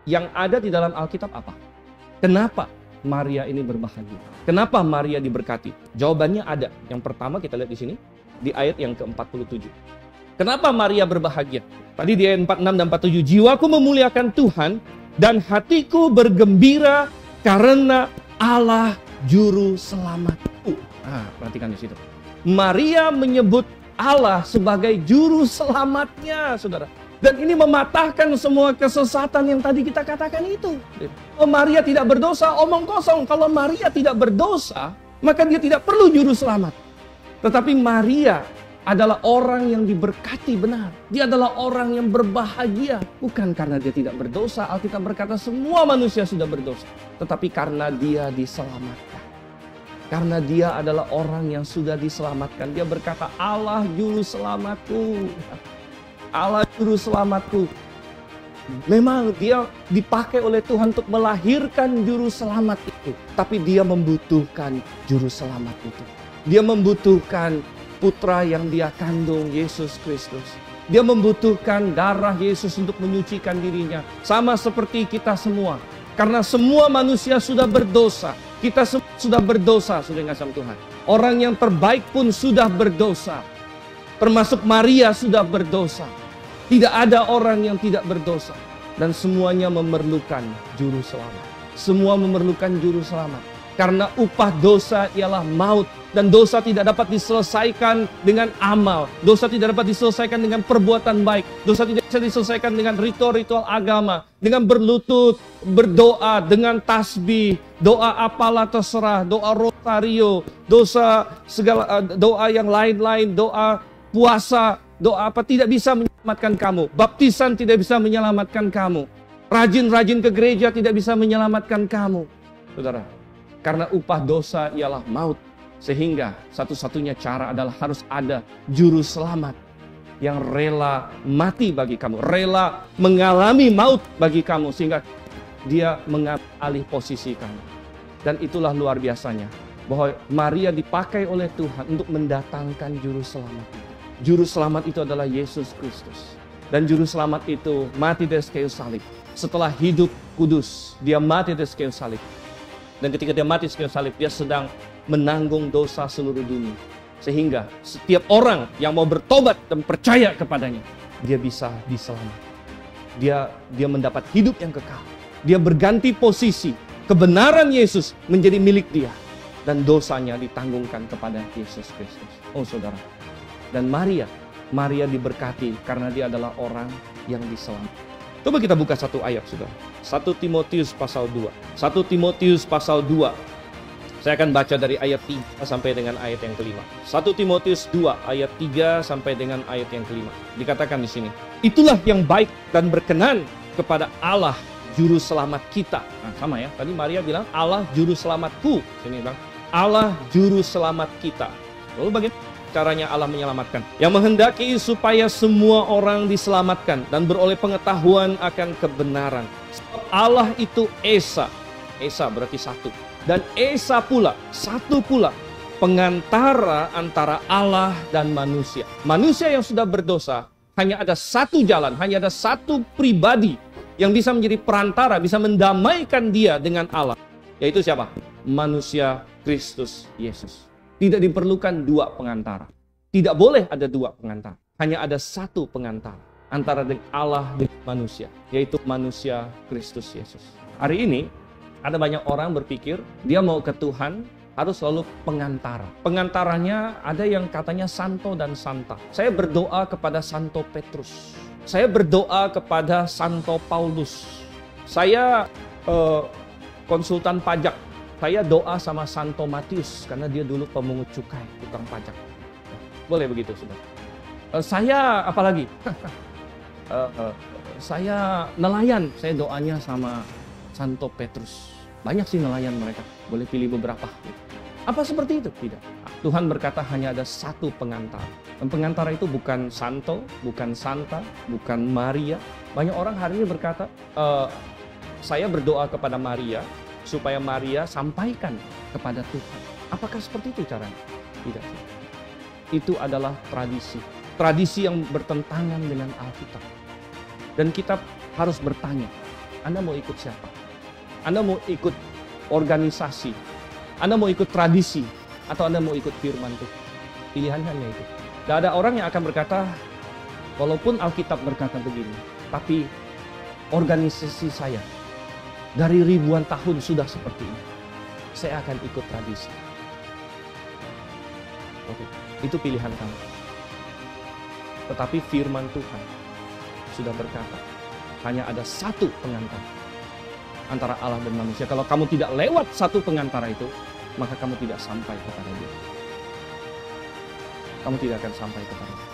yang ada di dalam Alkitab apa? Kenapa Maria ini berbahagia? Kenapa Maria diberkati? Jawabannya ada. Yang pertama kita lihat di sini, di ayat yang ke-47. Kenapa Maria berbahagia? Tadi di ayat 46 dan 47, jiwaku memuliakan Tuhan dan hatiku bergembira karena Allah juru selamatku. Nah, perhatikan di situ. Maria menyebut Allah sebagai juru selamatnya, saudara. Dan ini mematahkan semua kesesatan yang tadi kita katakan itu. Oh, Maria tidak berdosa, omong kosong. Kalau Maria tidak berdosa, maka dia tidak perlu juru selamat. Tetapi Maria adalah orang yang diberkati benar. Dia adalah orang yang berbahagia. Bukan karena dia tidak berdosa. Alkitab berkata semua manusia sudah berdosa. Tetapi karena dia diselamatkan. Karena dia adalah orang yang sudah diselamatkan. Dia berkata, Allah juru selamatku. Allah juru selamatku. Memang dia dipakai oleh Tuhan untuk melahirkan juru selamat itu. Tapi dia membutuhkan juru selamat itu. Dia membutuhkan putra yang dia kandung, Yesus Kristus. Dia membutuhkan darah Yesus untuk menyucikan dirinya. Sama seperti kita semua. Karena semua manusia sudah berdosa. Kita sudah berdosa, sudah ngasam Tuhan. Orang yang terbaik pun sudah berdosa. Termasuk Maria sudah berdosa. Tidak ada orang yang tidak berdosa. Dan semuanya memerlukan juru selamat. Semua memerlukan juru selamat. Karena upah dosa ialah maut. Dan dosa tidak dapat diselesaikan dengan amal. Dosa tidak dapat diselesaikan dengan perbuatan baik. Dosa tidak bisa diselesaikan dengan ritual-ritual agama. Dengan berlutut, berdoa, dengan tasbih. Doa apalah terserah, doa rosario. Doa yang lain-lain, doa puasa. Doa apa tidak bisa menyelamatkan kamu. Baptisan tidak bisa menyelamatkan kamu. Rajin-rajin ke gereja tidak bisa menyelamatkan kamu. Saudara, karena upah dosa ialah maut. Sehingga satu-satunya cara adalah harus ada juru selamat yang rela mati bagi kamu, rela mengalami maut bagi kamu sehingga dia mengambil alih posisi kamu. Dan itulah luar biasanya bahwa Maria dipakai oleh Tuhan untuk mendatangkan juru selamat itu. Juru selamat itu adalah Yesus Kristus. Dan juru selamat itu mati di kayu salib. Setelah hidup kudus, dia mati di kayu salib. Dan ketika dia mati di kayu salib, dia sedang menanggung dosa seluruh dunia. Sehingga setiap orang yang mau bertobat dan percaya kepadanya, dia bisa diselamatkan. Dia mendapat hidup yang kekal. Dia berganti posisi. Kebenaran Yesus menjadi milik dia. Dan dosanya ditanggungkan kepada Yesus Kristus. Oh saudara. Dan Maria diberkati karena dia adalah orang yang diselamatkan. Coba kita buka satu ayat, saudara. 1 Timotius pasal 2. 1 Timotius pasal 2. Saya akan baca dari ayat 3 sampai dengan ayat yang kelima. 1 Timotius 2 ayat 3 sampai dengan ayat yang kelima. Dikatakan di sini, itulah yang baik dan berkenan kepada Allah juru selamat kita. Nah, sama ya. Tadi Maria bilang Allah juru selamatku. Sini bilang Allah juru selamat kita. Lalu bagaimana caranya Allah menyelamatkan? Yang menghendaki supaya semua orang diselamatkan dan beroleh pengetahuan akan kebenaran. Sebab Allah itu Esa. Esa berarti satu. Dan Esa pula, satu pula, pengantara antara Allah dan manusia. Manusia yang sudah berdosa, hanya ada satu jalan, hanya ada satu pribadi yang bisa menjadi perantara, bisa mendamaikan dia dengan Allah. Yaitu siapa? Manusia Kristus Yesus. Tidak diperlukan dua pengantara. Tidak boleh ada dua pengantara. Hanya ada satu pengantara antara Allah dan manusia, yaitu manusia Kristus Yesus. Hari ini, ada banyak orang berpikir dia mau ke Tuhan harus selalu pengantara. Pengantaranya ada yang katanya santo dan santa. Saya berdoa kepada Santo Petrus. Saya berdoa kepada Santo Paulus. Saya konsultan pajak. Saya doa sama Santo Matius karena dia dulu pemungut cukai, tukang pajak. Boleh begitu, saudara. Saya apalagi? Saya nelayan. Saya doanya sama Santo Petrus. Banyak sih nelayan mereka. Boleh pilih beberapa. Apa seperti itu? Tidak. Tuhan berkata hanya ada satu pengantara. Dan pengantara itu bukan santo, bukan santa, bukan Maria. Banyak orang hari ini berkata, saya berdoa kepada Maria supaya Maria sampaikan kepada Tuhan. Apakah seperti itu caranya? Tidak. Itu adalah tradisi. Tradisi yang bertentangan dengan Alkitab. Dan kita harus bertanya, Anda mau ikut siapa? Anda mau ikut organisasi? Anda mau ikut tradisi? Atau Anda mau ikut firman Tuhan? Pilihannya hanya itu. Tidak ada orang yang akan berkata, walaupun Alkitab berkata begini, tapi organisasi saya dari ribuan tahun sudah seperti ini. Saya akan ikut tradisi. Oke, itu pilihan kamu. Tetapi firman Tuhan sudah berkata, hanya ada satu pengantar antara Allah dan manusia. Kalau kamu tidak lewat satu pengantara itu, maka kamu tidak sampai kepada Dia. Kamu tidak akan sampai kepada Dia.